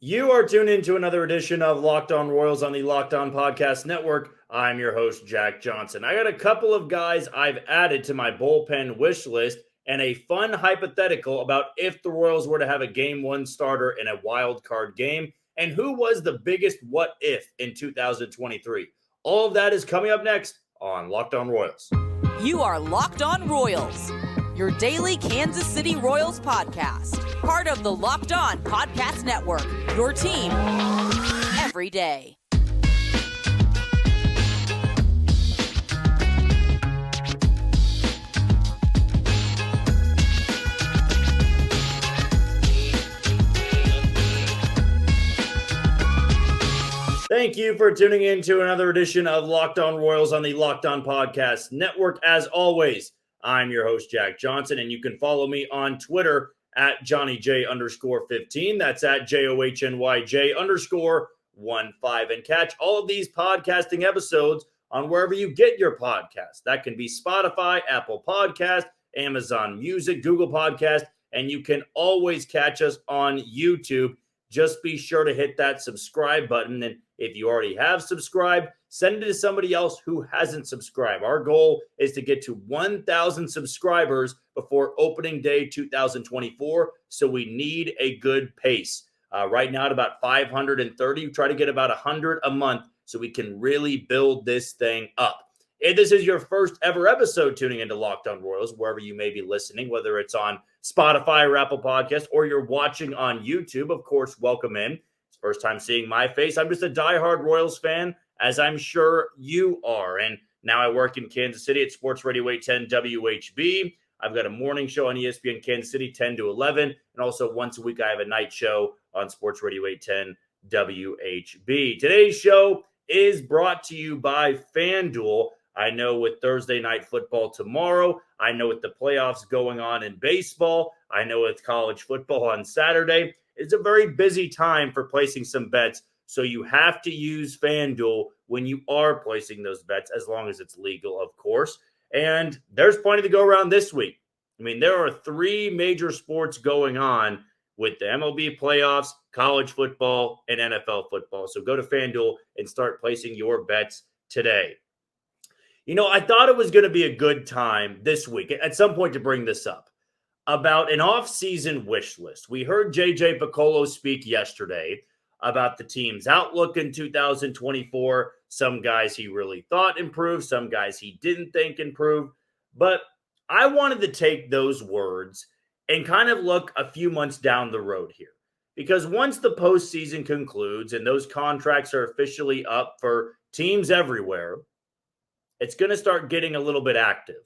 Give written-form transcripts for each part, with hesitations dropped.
You are tuned into another edition of Locked On Royals on the Locked On Podcast Network. I'm your host, Jack Johnson. I got a couple of guys I've added to my bullpen wish list and a fun hypothetical about if the Royals were to have a Game 1 starter in a wild card game and who was the biggest what if in 2023. All of that is coming up next on Locked On Royals. You are Locked On Royals, your daily Kansas City Royals podcast. Part of the Locked On Podcast Network, your team every day. Thank you for tuning in to another edition of Locked On Royals on the Locked On Podcast Network. As always, I'm your host, Jack Johnson, and you can follow me on Twitter at JohnnyJ_15. That's at JOHNYJ_15. And catch all of these podcasting episodes on wherever you get your podcasts. That can be Spotify, Apple Podcast, Amazon Music, Google Podcast, and you can always catch us on YouTube. Just be sure to hit that subscribe button. And if you already have subscribed, send it to somebody else who hasn't subscribed. Our goal is to get to 1,000 subscribers before opening day 2024. So we need a good pace. Right now at about 530, we try to get about 100 a month so we can really build this thing up. If this is your first ever episode tuning into Locked On Royals, wherever you may be listening, whether it's on Spotify or Apple Podcast, or you're watching on YouTube, of course, welcome in. It's first time seeing my face. I'm just a diehard Royals fan, as I'm sure you are. And now I work in Kansas City at Sports Radio 810 WHB. I've got a morning show on ESPN Kansas City, 10 to 11. And also once a week, I have a night show on Sports Radio 810 WHB. Today's show is brought to you by FanDuel. I know with Thursday night football tomorrow, I know with the playoffs going on in baseball, I know with college football on Saturday, it's a very busy time for placing some bets. So you have to use FanDuel when you are placing those bets, as long as it's legal, of course. And there's plenty to go around this week. I mean, there are three major sports going on with the MLB playoffs, college football, and NFL football. So go to FanDuel and start placing your bets today. You know, I thought it was going to be a good time this week at some point to bring this up about an off-season wish list. We heard JJ Picollo speak yesterday about the team's outlook in 2024. Some guys he really thought improved, some guys he didn't think improved. But I wanted to take those words and kind of look a few months down the road here. Because once the postseason concludes and those contracts are officially up for teams everywhere, it's going to start getting a little bit active.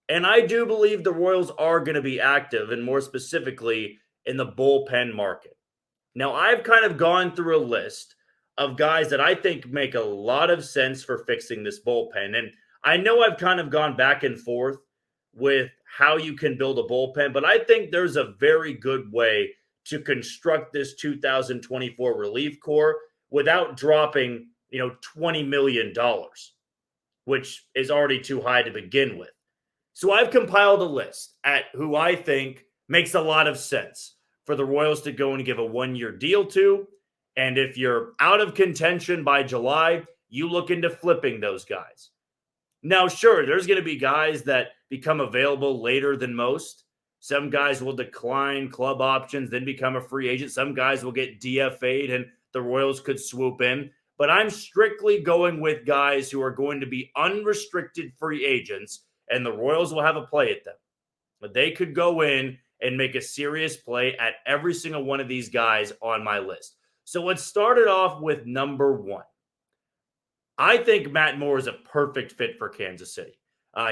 And I do believe the Royals are going to be active, and more specifically in the bullpen market. Now, I've kind of gone through a list of guys that I think make a lot of sense for fixing this bullpen. And I know I've kind of gone back and forth with how you can build a bullpen, but I think there's a very good way to construct this 2024 relief corps without dropping, $20 million. Which is already too high to begin with. So I've compiled a list at who I think makes a lot of sense for the Royals to go and give a one-year deal to. And if you're out of contention by July, you look into flipping those guys. Now, sure, there's going to be guys that become available later than most. Some guys will decline club options, then become a free agent. Some guys will get DFA'd and the Royals could swoop in. But I'm strictly going with guys who are going to be unrestricted free agents, and the Royals will have a play at them. But they could go in and make a serious play at every single one of these guys on my list. So let's start it off with number one. I think Matt Moore is a perfect fit for Kansas City.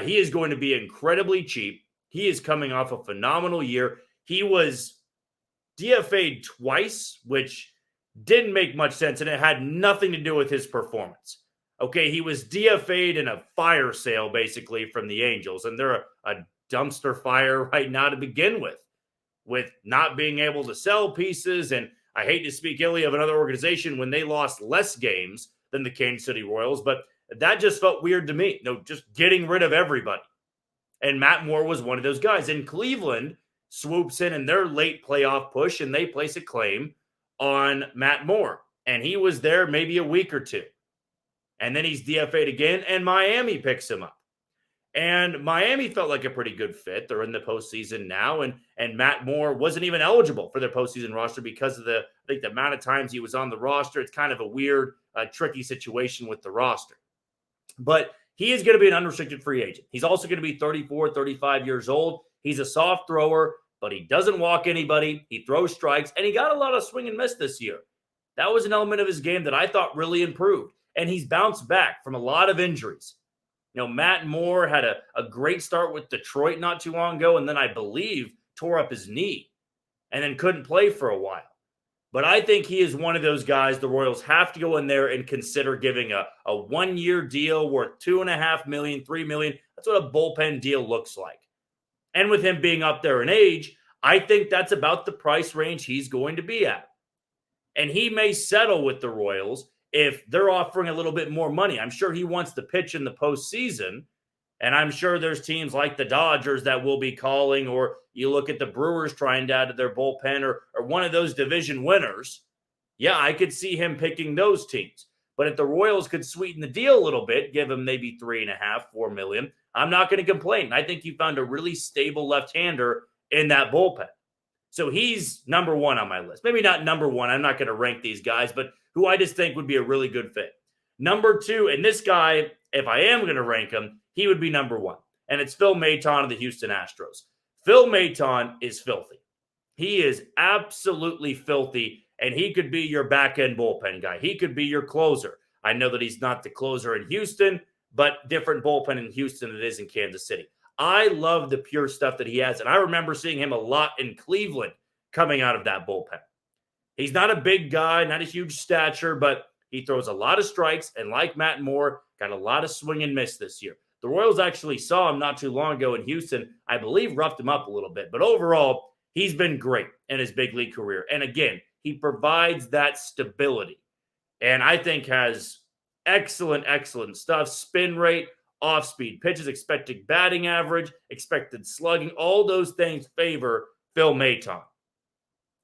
He is going to be incredibly cheap. He is coming off a phenomenal year. He was DFA'd twice, which didn't make much sense, and it had nothing to do with his performance. Okay, he was DFA'd in a fire sale, basically, from the Angels, and they're a dumpster fire right now to begin with not being able to sell pieces, and I hate to speak illy of another organization when they lost less games than the Kansas City Royals, but that just felt weird to me. Just getting rid of everybody. And Matt Moore was one of those guys. And Cleveland swoops in their late playoff push, and they place a claim on Matt Moore, and he was there maybe a week or two. And then he's DFA'd again, and Miami picks him up. And Miami felt like a pretty good fit. They're in the postseason now, and Matt Moore wasn't even eligible for their postseason roster because of the amount of times he was on the roster. It's kind of a weird, tricky situation with the roster. But he is going to be an unrestricted free agent. He's also going to be 34, 35 years old. He's a soft thrower, but he doesn't walk anybody. He throws strikes, and he got a lot of swing and miss this year. That was an element of his game that I thought really improved. And he's bounced back from a lot of injuries. Matt Moore had a great start with Detroit not too long ago, and then I believe tore up his knee and then couldn't play for a while. But I think he is one of those guys the Royals have to go in there and consider giving a 1-year deal worth $2.5 million, $3 million. That's what a bullpen deal looks like. And with him being up there in age, I think that's about the price range he's going to be at. And he may settle with the Royals if they're offering a little bit more money. I'm sure he wants to pitch in the postseason, and I'm sure there's teams like the Dodgers that will be calling, or you look at the Brewers trying to add to their bullpen, or one of those division winners. Yeah, I could see him picking those teams. But if the Royals could sweeten the deal a little bit, give him maybe $3.5, $4 million, I'm not going to complain. I think you found a really stable left-hander in that bullpen. So he's number one on my list. Maybe not number one. I'm not going to rank these guys, but who I just think would be a really good fit. Number two, and this guy, if I am going to rank him, he would be number one. And it's Phil Maton of the Houston Astros. Phil Maton is filthy. He is absolutely filthy, and he could be your back-end bullpen guy. He could be your closer. I know that he's not the closer in Houston, but different bullpen in Houston than it is in Kansas City. I love the pure stuff that he has, and I remember seeing him a lot in Cleveland coming out of that bullpen. He's not a big guy, not a huge stature, but he throws a lot of strikes, and like Matt Moore, got a lot of swing and miss this year. The Royals actually saw him not too long ago in Houston. I believe roughed him up a little bit, but overall, he's been great in his big league career. And again, he provides that stability, and I think has excellent stuff. Spin rate, off-speed pitches, expected batting average, expected slugging, all those things favor Phil Maton.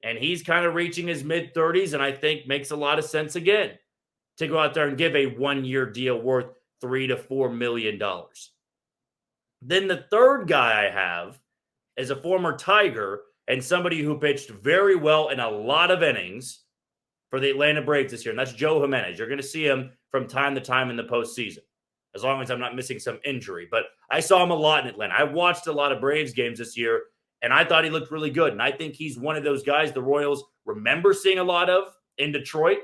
And he's kind of reaching his mid-30s, and I think makes a lot of sense again to go out there and give a 1-year deal worth $3 to $4 million. Then the third guy I have is a former Tiger and somebody who pitched very well in a lot of innings for the Atlanta Braves this year, and that's Joe Jimenez. You're going to see him from time to time in the postseason, as long as I'm not missing some injury. But I saw him a lot in Atlanta. I watched a lot of Braves games this year, and I thought he looked really good. And I think he's one of those guys the Royals remember seeing a lot of in Detroit,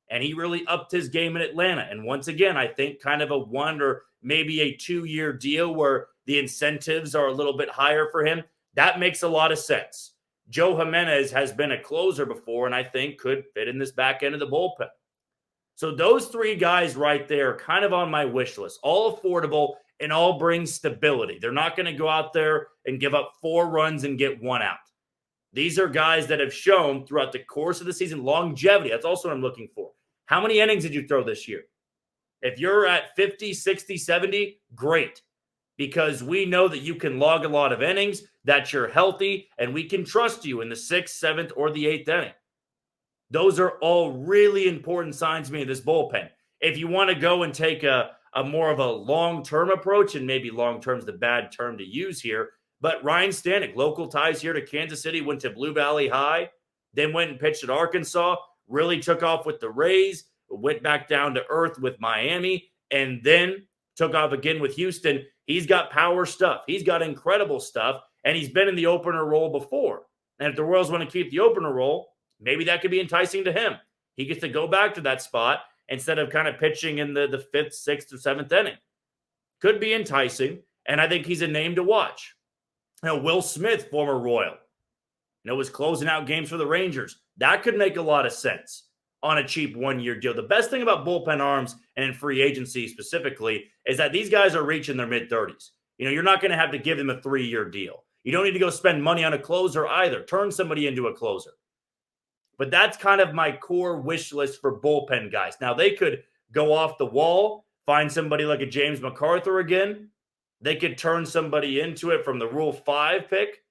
and he really upped his game in Atlanta. And once again, I think kind of a 1 or maybe a 2-year deal where the incentives are a little bit higher for him. That makes a lot of sense. Joe Jimenez has been a closer before, and I think could fit in this back end of the bullpen. So those three guys right there are kind of on my wish list, all affordable and all bring stability. They're not going to go out there and give up 4 runs and get 1 out. These are guys that have shown throughout the course of the season longevity. That's also what I'm looking for. How many innings did you throw this year? If you're at 50, 60, 70, great. Because we know that you can log a lot of innings, that you're healthy, and we can trust you in the 6th, 7th, or the 8th inning. Those are all really important signs to me of this bullpen. If you want to go and take a more of a long-term approach, and maybe long-term is the bad term to use here, but Ryan Stanek, local ties here to Kansas City, went to Blue Valley High, then went and pitched at Arkansas, really took off with the Rays, went back down to earth with Miami, and then took off again with Houston. He's got power stuff. He's got incredible stuff, and he's been in the opener role before. And if the Royals want to keep the opener role, maybe that could be enticing to him. He gets to go back to that spot instead of kind of pitching in the 5th, 6th, or 7th inning. Could be enticing, and I think he's a name to watch. Will Smith, former Royal, was closing out games for the Rangers. That could make a lot of sense on a cheap 1-year deal. The best thing about bullpen arms and in free agency specifically is that these guys are reaching their mid-30s. You're not going to have to give them a 3-year deal. You don't need to go spend money on a closer either. Turn somebody into a closer. But that's kind of my core wish list for bullpen guys. Now, they could go off the wall, find somebody like a James MacArthur again. They could turn somebody into it from the Rule 5 pick.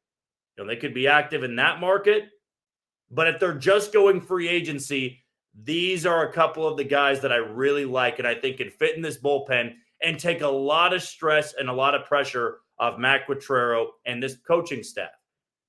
They could be active in that market. But if they're just going free agency, these are a couple of the guys that I really like and I think can fit in this bullpen and take a lot of stress and a lot of pressure off Matt Quatraro and this coaching staff.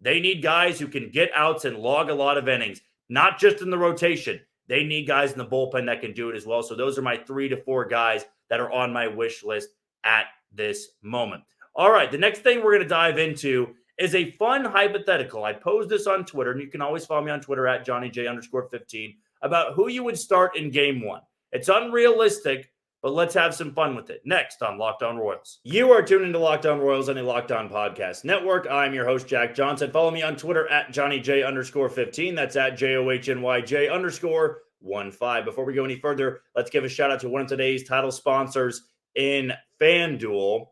They need guys who can get outs and log a lot of innings, not just in the rotation. They need guys in the bullpen that can do it as well. So those are my 3 to 4 guys that are on my wish list at this moment. All right, the next thing we're going to dive into is a fun hypothetical. I posed this on Twitter, and you can always follow me on Twitter at JohnnyJ_15, about who you would start in game 1. It's unrealistic, but let's have some fun with it. Next on Locked On Royals. You are tuned into Locked On Royals on the Locked On Podcast Network. I'm your host, Jack Johnson. Follow me on Twitter at JohnnyJ_15. That's at JOHNYJ_15. Before we go any further, let's give a shout out to one of today's title sponsors in FanDuel.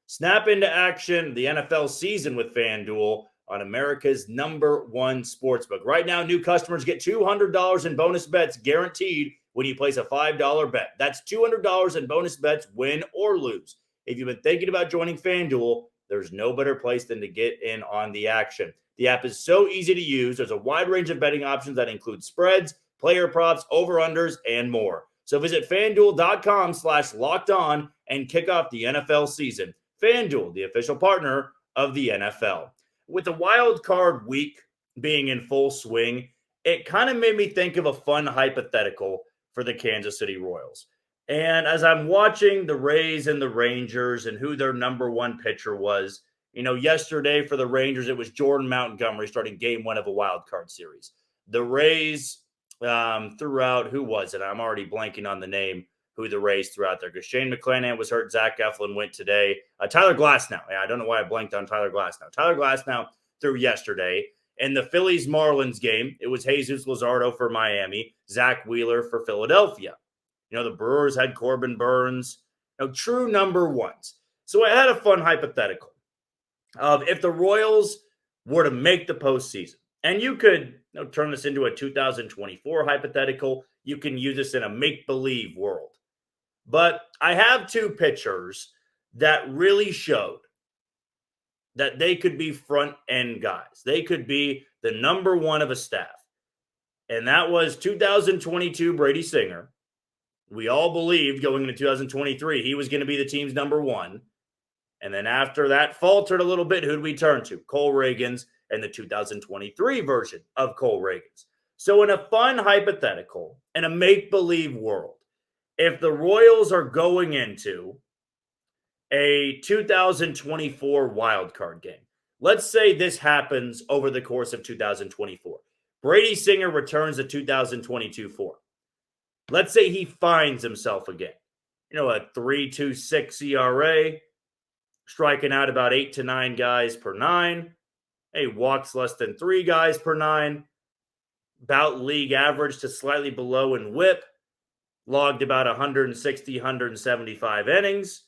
Snap into action the NFL season with FanDuel on America's #1 sportsbook. Right now, new customers get $200 in bonus bets guaranteed when you place a $5 bet. That's $200 in bonus bets, win or lose. If you've been thinking about joining FanDuel, there's no better place than to get in on the action. The app is so easy to use. There's a wide range of betting options that include spreads, player props, over-unders, and more. So visit FanDuel.com/lockedon and kick off the NFL season. FanDuel, the official partner of the NFL. With the wild card week being in full swing, it kind of made me think of a fun hypothetical for the Kansas City Royals. And as I'm watching the Rays and the Rangers and who their #1 pitcher was, yesterday for the Rangers, it was Jordan Montgomery starting game 1 of a wild card series. The Rays threw out, who was it? I'm already blanking on the name, who the Rays threw out there, because Shane McClanahan was hurt. Zach Eflin went today. Tyler Glasnow. Yeah, I don't know why I blanked on Tyler Glasnow. Tyler Glasnow threw yesterday. In the Phillies-Marlins game, it was Jesus Luzardo for Miami, Zach Wheeler for Philadelphia. The Brewers had Corbin Burns. True #1s. So I had a fun hypothetical of if the Royals were to make the postseason, and you could turn this into a 2024 hypothetical. You can use this in a make-believe world. But I have 2 pitchers that really showed that they could be front-end guys. They could be the #1 of a staff. And that was 2022 Brady Singer. We all believed going into 2023 he was going to be the team's #1. And then after that faltered a little bit, who did we turn to? Cole Reagans and the 2023 version of Cole Reagans. So in a fun hypothetical, in a make-believe world, if the Royals are going into a 2024 wildcard game, let's say this happens over the course of 2024. Brady Singer returns a 2022 form. Let's say he finds himself again. A 3.26 ERA, striking out about 8 to 9 guys per 9. Walks less than 3 guys per 9. About league average to slightly below in WHIP. Logged about 160, 175 innings.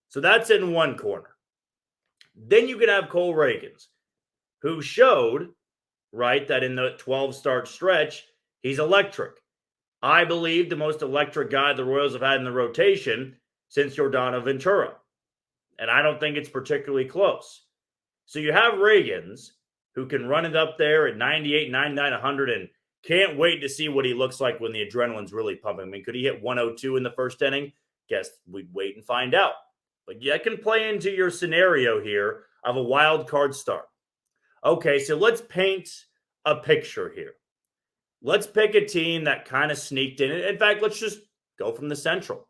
So that's in one corner. Then you could have Cole Reagans, who showed, that in the 12-start stretch, he's electric. I believe the most electric guy the Royals have had in the rotation since Yordano Ventura. And I don't think it's particularly close. So you have Reagans, who can run it up there at 98, 99, 100, and can't wait to see what he looks like when the adrenaline's really pumping. I mean, could he hit 102 in the first inning? Guess we'd wait and find out. But that can play into your scenario here of a wild card start. Okay, so let's paint a picture here. Let's pick a team that kind of sneaked in. In fact, let's just go from the Central.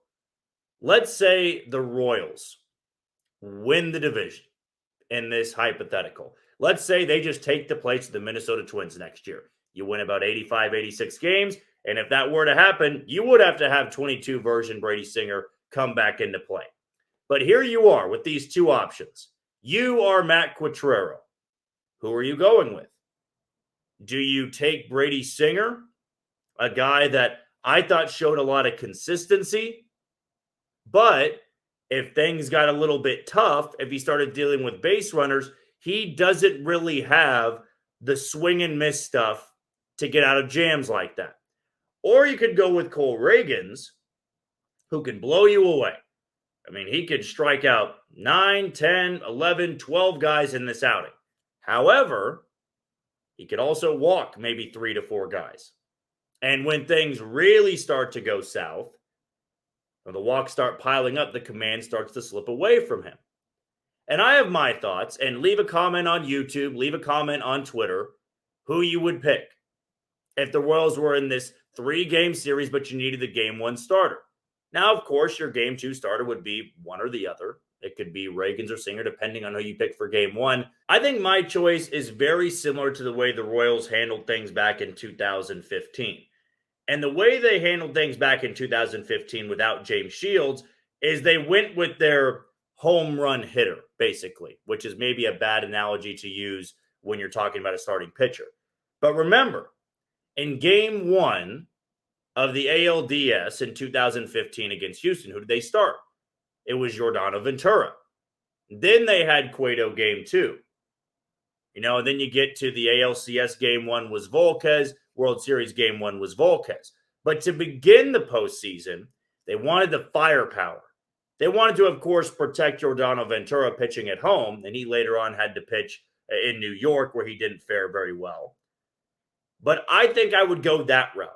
Let's say the Royals win the division in this hypothetical. Let's say they just take the place of the Minnesota Twins next year. You win about 85, 86 games. And if that were to happen, you would have to have 22 version Brady Singer come back into play. But here you are with these 2 options. You are Matt Quatraro. Who are you going with? Do you take Brady Singer, a guy that I thought showed a lot of consistency, but if things got a little bit tough, if he started dealing with base runners, he doesn't really have the swing and miss stuff to get out of jams like that. Or you could go with Cole Reagans, who can blow you away. I mean, he could strike out 9, 10, 11, 12 guys in this outing. However, He could also walk maybe 3 to 4 guys. And when things really start to go south, when the walks start piling up, the command starts to slip away from him. And I have my thoughts, and leave a comment on YouTube, leave a comment on Twitter, who you would pick if the Royals were in this 3-game series, but you needed the game 1 starter. Now, of course, your game 2 starter would be one or the other. It could be Ragans or Singer, depending on who you pick for game 1. I think my choice is very similar to the way the Royals handled things back in 2015. And the way they handled things back in 2015 without James Shields is they went with their home run hitter, basically, which is maybe a bad analogy to use when you're talking about a starting pitcher. But remember, in game 1 of the ALDS in 2015 against Houston, who did they start? It was Yordano Ventura. Then they had Cueto game 2. And then you get to the ALCS game 1 was Volquez. World Series game 1 was Volquez. But to begin the postseason, they wanted the firepower. They wanted to, of course, protect Yordano Ventura pitching at home, and he later on had to pitch in New York where he didn't fare very well. But I think I would go that route.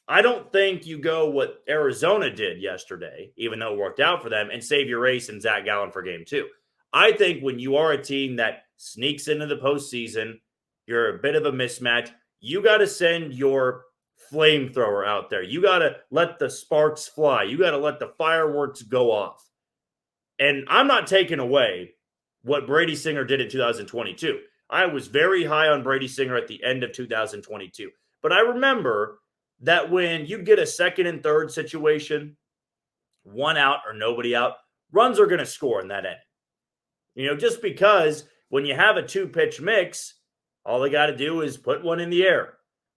I don't think you go what Arizona did yesterday, even though it worked out for them, and save your ace and Zach Gallen for game 2. I think when you are a team that sneaks into the postseason, you're a bit of a mismatch. You got to send your flamethrower out there. You got to let the sparks fly. You got to let the fireworks go off. And I'm not taking away what Brady Singer did in 2022. I was very high on Brady Singer at the end of 2022. But I remember that when you get a second and third situation, 1 out or nobody out, runs are going to score in that end. Just because when you have a 2-pitch mix, all they got to do is put one in the air.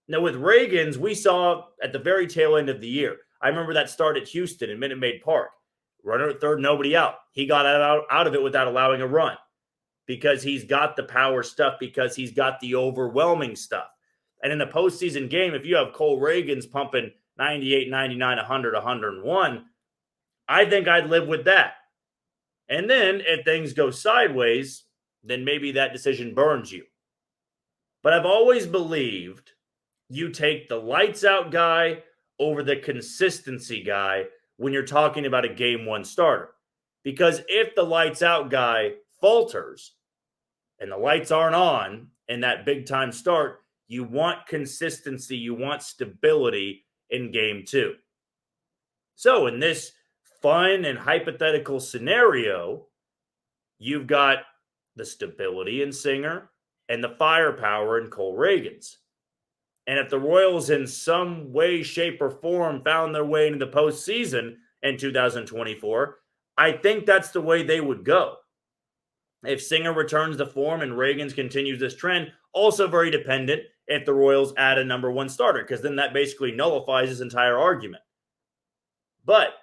Now, with Ragans, we saw at the very tail end of the year. I remember that start at Houston in Minute Maid Park. Runner at third, nobody out. He got out of it without allowing a run because he's got the power stuff, because he's got the overwhelming stuff. And in a postseason game, if you have Cole Ragans pumping 98, 99, 100, 101, I think I'd live with that. And then if things go sideways, then maybe that decision burns you. But I've always believed you take the lights out guy over the consistency guy when you're talking about a game 1 starter. Because if the lights out guy falters and the lights aren't on in that big time start, you want consistency, you want stability in game 2. So in this fun and hypothetical scenario, you've got the stability in Singer and the firepower in Cole Ragans. And if the Royals in some way, shape, or form found their way into the postseason in 2024, I think that's the way they would go. If Singer returns to form and Ragans continues this trend, also very dependent if the Royals add a number 1 starter, because then that basically nullifies his entire argument. But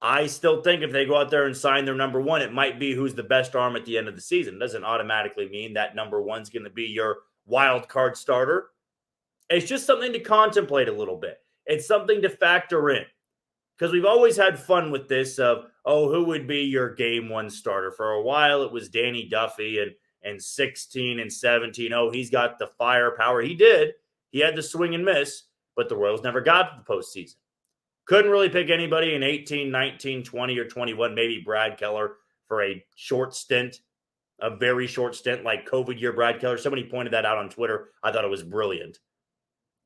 I still think if they go out there and sign their number 1, it might be who's the best arm at the end of the season. It doesn't automatically mean that number 1's going to be your wild card starter. It's just something to contemplate a little bit. It's something to factor in. Because we've always had fun with this of, who would be your game 1 starter? For a while, it was Danny Duffy, and 16 and 17. He's got the firepower. He did. He had the swing and miss, but the Royals never got to the postseason. Couldn't really pick anybody in 18, 19, 20, or 21, maybe Brad Keller for a short stint, a very short stint, like COVID year Brad Keller. Somebody pointed that out on Twitter. I thought it was brilliant.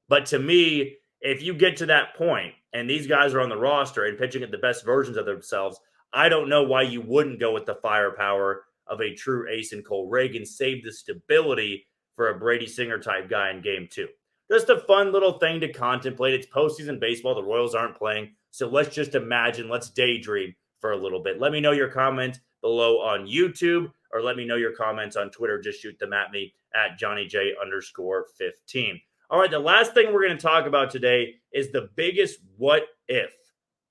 But to me, if you get to that point and these guys are on the roster and pitching at the best versions of themselves, I don't know why you wouldn't go with the firepower of a true ace in Cole Ragans, save the stability for a Brady Singer type guy in game 2. Just a fun little thing to contemplate. It's postseason baseball. The Royals aren't playing. So let's just imagine, let's daydream for a little bit. Let me know your comment below on YouTube, or let me know your comments on Twitter. Just shoot them at me at JohnnyJ_15. All right, the last thing we're going to talk about today is the biggest what if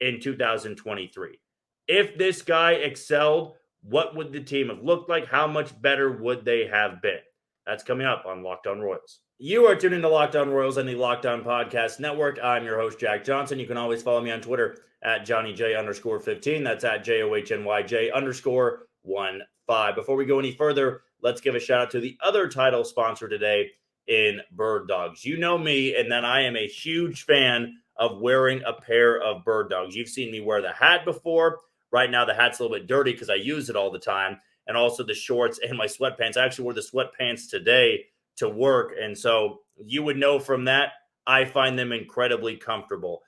in 2023. If this guy excelled, what would the team have looked like? How much better would they have been? That's coming up on Locked On Royals. You are tuned into Locked On Royals on the Locked On Podcast Network. I'm your host, Jack Johnson. You can always follow me on Twitter at JohnnyJ_15. That's at JOHNYJ_15. Before we go any further, let's give a shout out to the other title sponsor today, in bird dogs. You know me, and then I am a huge fan of wearing a pair of bird dogs. You've seen me wear the hat before. Right now, the hat's a little bit dirty because I use it all the time, and also the shorts and my sweatpants. I actually wore the sweatpants today to work, and so you would know from that, I find them incredibly comfortable.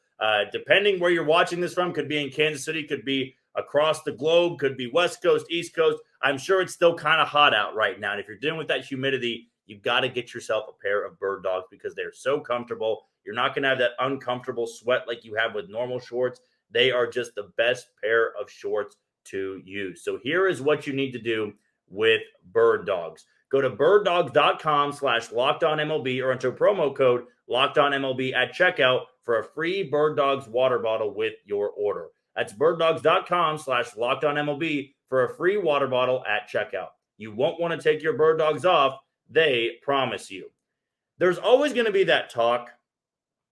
Depending where you're watching this from, could be in Kansas City, could be across the globe, could be West Coast, East Coast. I'm sure it's still kind of hot out right now. And if you're dealing with that humidity, you've got to get yourself a pair of bird dogs because they're so comfortable. You're not going to have that uncomfortable sweat like you have with normal shorts. They are just the best pair of shorts to use. So here is what you need to do with bird dogs. Go to birddogs.com/LockedOnMLB or enter promo code LockedOnMLB at checkout for a free Bird Dogs water bottle with your order. That's birddogs.com/LockedOnMLB for a free water bottle at checkout. You won't want to take your bird dogs off. They promise you. There's always going to be that talk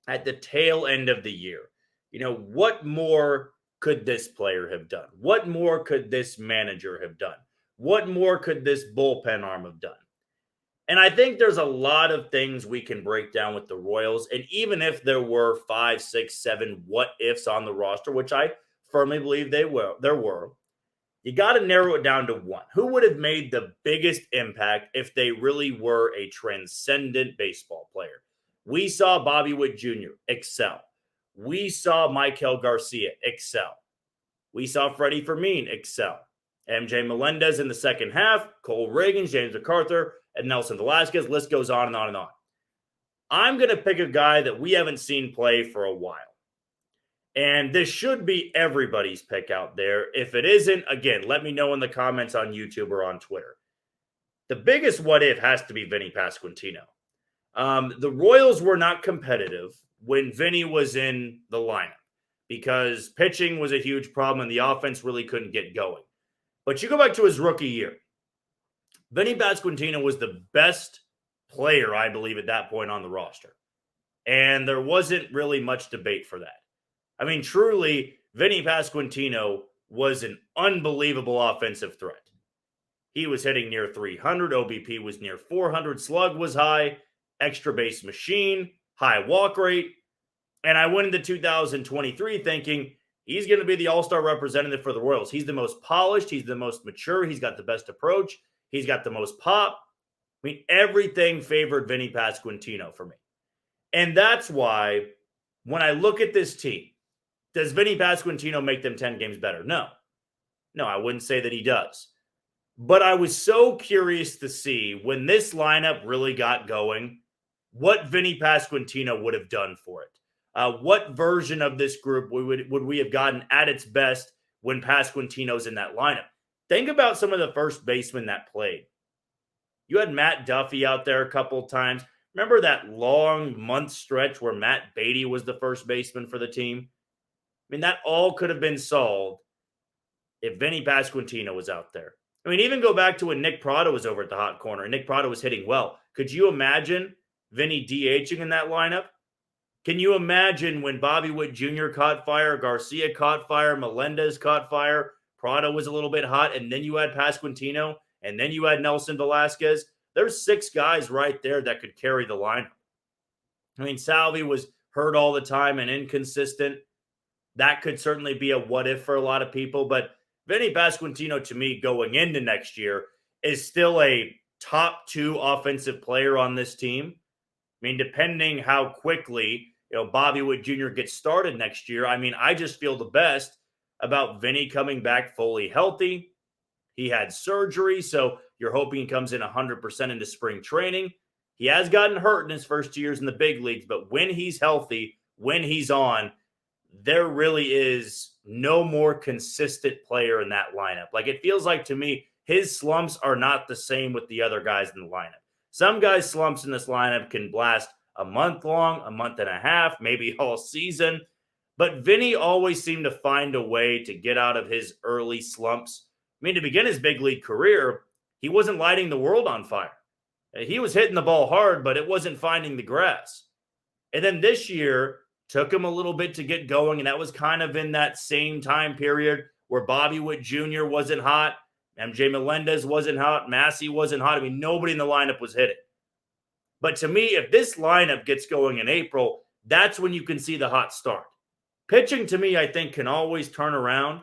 at the tail end of the year. You know, what more could this player have done? What more could this manager have done? What more could this bullpen arm have done? And I think there's a lot of things we can break down with the Royals. And even if there were 5, 6, 7 what ifs on the roster, which I firmly believe there were, you got to narrow it down to one. Who would have made the biggest impact if they really were a transcendent baseball player? We saw Bobby Witt Jr. excel. We saw Maikel Garcia excel. We saw Freddie Fermin excel. MJ Melendez in the second half, Cole Reagan, James MacArthur, and Nelson Velasquez. List goes on and on and on. I'm going to pick a guy that we haven't seen play for a while. And this should be everybody's pick out there. If it isn't, again, let me know in the comments on YouTube or on Twitter. The biggest what if has to be Vinny Pasquantino. The Royals were not competitive when Vinny was in the lineup because pitching was a huge problem and the offense really couldn't get going. But you go back to his rookie year. Vinny Pasquantino was the best player, I believe, at that point on the roster. And there wasn't really much debate for that. I mean, truly, Vinny Pasquantino was an unbelievable offensive threat. He was hitting near 300. OBP was near 400. Slug was high. Extra base machine. High walk rate. And I went into 2023 thinking he's going to be the all-star representative for the Royals. He's the most polished. He's the most mature. He's got the best approach. He's got the most pop. I mean, everything favored Vinny Pasquantino for me. And that's why when I look at this team, does Vinny Pasquantino make them 10 games better? No. No, I wouldn't say that he does. But I was so curious to see when this lineup really got going, what Vinny Pasquantino would have done for it. What version of this group would we have gotten at its best when Pasquantino's in that lineup? Think about some of the first basemen that played. You had Matt Duffy out there a couple of times. Remember that long month stretch where Matt Beatty was the first baseman for the team? I mean, that all could have been solved if Vinny Pasquantino was out there. I mean, even go back to when Nick Prado was over at the hot corner and Nick Prado was hitting well. Could you imagine Vinny DHing in that lineup? Can you imagine when Bobby Witt Jr. caught fire, Garcia caught fire, Melendez caught fire, Prado was a little bit hot, and then you had Pasquantino, and then you had Nelson Velasquez? There's 6 guys right there that could carry the lineup. I mean, Salvi was hurt all the time and inconsistent. That could certainly be a what if for a lot of people, but Vinny Pasquantino, to me, going into next year, is still a top 2 offensive player on this team. I mean, depending how quickly Bobby Witt Jr. gets started next year, I mean, I just feel the best about Vinny coming back fully healthy. He had surgery, so you're hoping he comes in 100% into spring training. He has gotten hurt in his first 2 years in the big leagues, but when he's healthy, when he's on, there really is no more consistent player in that lineup. Like, it feels like to me, his slumps are not the same with the other guys in the lineup. Some guys' slumps in this lineup can last a month long, a month and a half, maybe all season. But Vinny always seemed to find a way to get out of his early slumps. I mean, to begin his big league career, he wasn't lighting the world on fire. He was hitting the ball hard, but it wasn't finding the grass. And then this year, took him a little bit to get going, and that was kind of in that same time period where Bobby Witt Jr. wasn't hot, MJ Melendez wasn't hot, Massey wasn't hot. I mean, nobody in the lineup was hitting. But to me, if this lineup gets going in April, that's when you can see the hot start. Pitching, to me, I think can always turn around.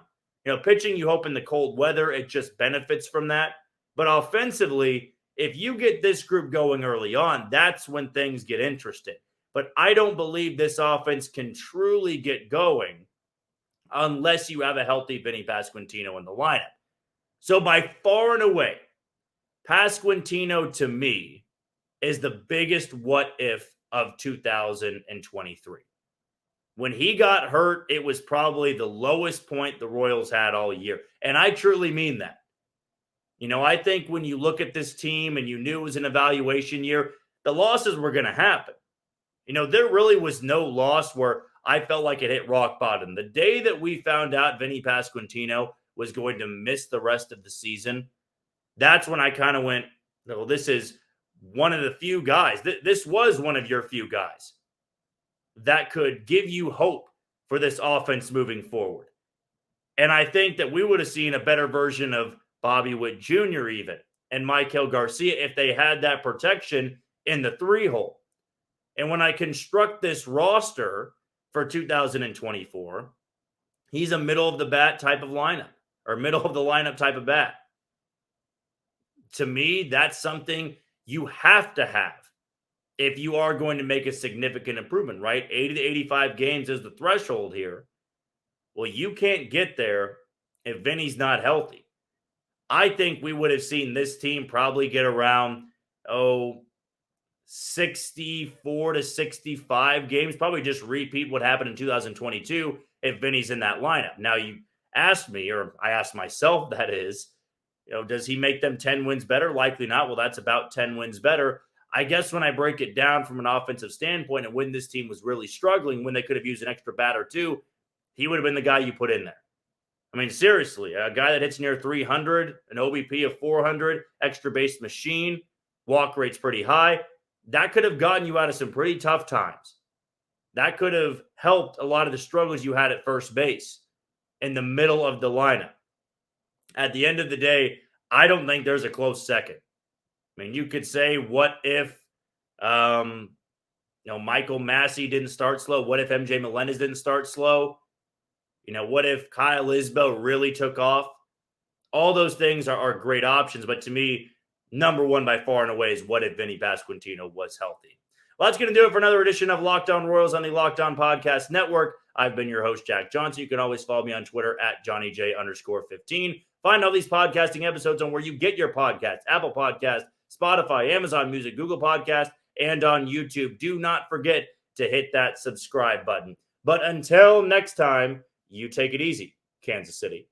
Pitching, you hope in the cold weather, it just benefits from that. But offensively, if you get this group going early on, that's when things get interesting. But I don't believe this offense can truly get going unless you have a healthy Vinny Pasquantino in the lineup. So by far and away, Pasquantino to me is the biggest what if of 2023. When he got hurt, it was probably the lowest point the Royals had all year. And I truly mean that. I think when you look at this team and you knew it was an evaluation year, the losses were going to happen. There really was no loss where I felt like it hit rock bottom. The day that we found out Vinny Pasquantino was going to miss the rest of the season, that's when I kind of went, no, this is one of the few guys. This was one of your few guys that could give you hope for this offense moving forward. And I think that we would have seen a better version of Bobby Witt Jr. even and Michael Garcia if they had that protection in the 3-hole. And when I construct this roster for 2024, he's a middle of the bat type of lineup or middle of the lineup type of bat. To me, that's something you have to have if you are going to make a significant improvement, right? 80 to 85 games is the threshold here. Well, you can't get there if Vinny's not healthy. I think we would have seen this team probably get around, 64 to 65 games, probably just repeat what happened in 2022 if Vinny's in that lineup. Now, you asked me, or I asked myself, that is, does he make them 10 wins better? Likely not. Well, that's about 10 wins better. I guess when I break it down from an offensive standpoint and when this team was really struggling, when they could have used an extra bat or two, he would have been the guy you put in there. I mean, seriously, a guy that hits near 300, an OBP of 400, extra base machine, walk rate's pretty high. That could have gotten you out of some pretty tough times. That could have helped a lot of the struggles you had at first base in the middle of the lineup. At the end of the day, I don't think there's a close second. I mean, you could say, what if, Michael Massey didn't start slow? What if MJ Melendez didn't start slow? What if Kyle Isbell really took off? All those things are great options. But to me, number one by far and away is what if Vinny Pasquantino was healthy? Well, that's going to do it for another edition of Locked On Royals on the Locked On Podcast Network. I've been your host, Jack Johnson. You can always follow me on Twitter at JohnnyJ_15. Find all these podcasting episodes on where you get your podcasts: Apple Podcasts, Spotify, Amazon Music, Google Podcasts, and on YouTube. Do not forget to hit that subscribe button. But until next time, you take it easy, Kansas City.